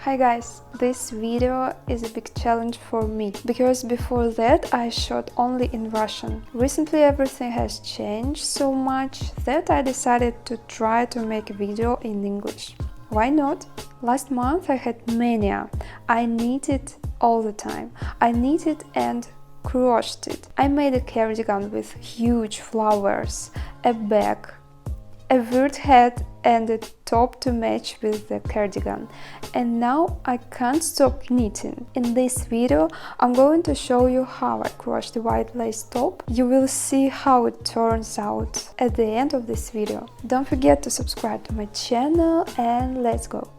Hi guys, this video is a big challenge for me, because before that I shot only in Russian. Recently everything has changed so much that I decided to try to make a video in English. Why not? Last month I had mania. I knitted all the time. I knitted and crocheted. I made a cardigan with huge flowers, a bag, a weird hat and a top to match with the cardigan. And now I can't stop knitting. In this video I'm going to show you how I crocheted the white lace top. You will see how it turns out at the end of this video. Don't forget to subscribe to my channel and let's go!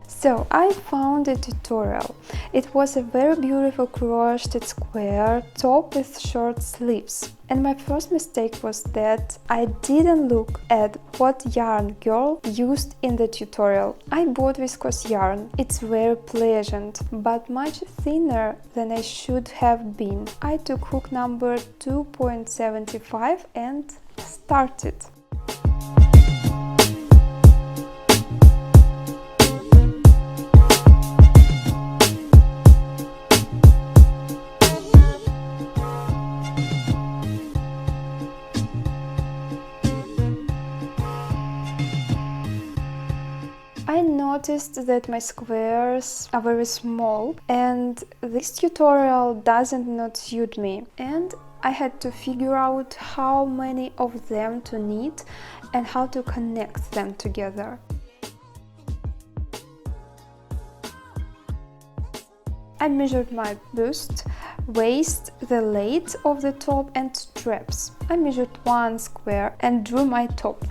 So I found a tutorial. It was a very beautiful crocheted square top with short sleeves. And my first mistake was that I didn't look at what yarn girl used in the tutorial. I bought viscose yarn. It's very pleasant, but much thinner than I should have been. I took hook number 2.75 and started. I noticed that my squares are very small and this tutorial doesn't not suit me, and I had to figure out how many of them to knit and how to connect them together. I measured my bust, waist, the length of the top and straps. I measured one square and drew my top.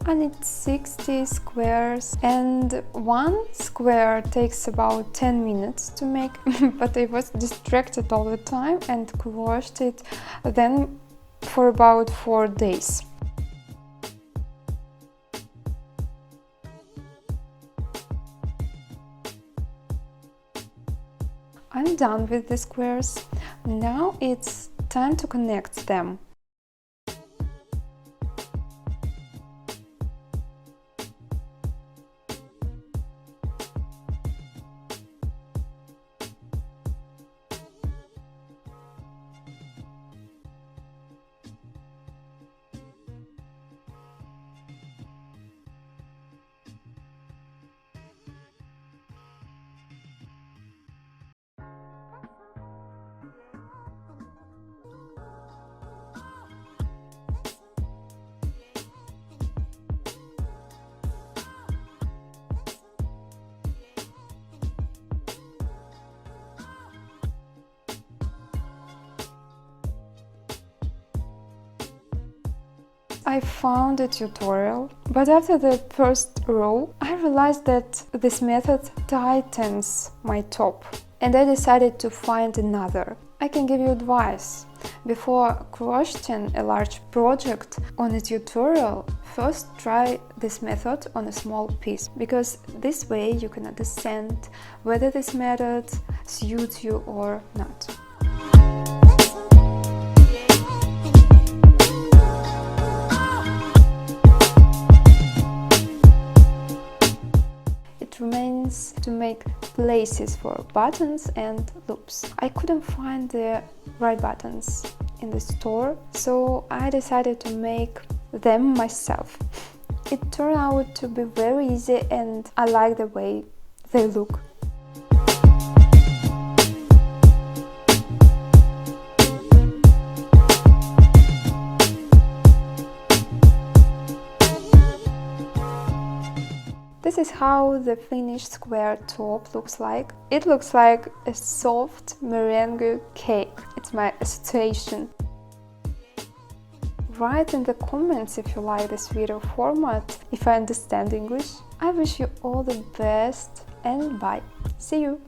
I need 60 squares and one square takes about 10 minutes to make, but I was distracted all the time and crocheted it then for about 4 days. I'm done with the squares. Now it's time to connect them. I found a tutorial, but after the first row I realized that this method tightens my top, and I decided to find another. I can give you advice. Before crocheting a large project on a tutorial, first try this method on a small piece, because this way you can understand whether this method suits you or not. Remains to make places for buttons and loops. I couldn't find the right buttons in the store, so I decided to make them myself. It turned out to be very easy and I like the way they look. This is how the finished square top looks like. It looks like a soft meringue cake. It's my association. Write in the comments if you like this video format, if I understand English. I wish you all the best and bye. See you!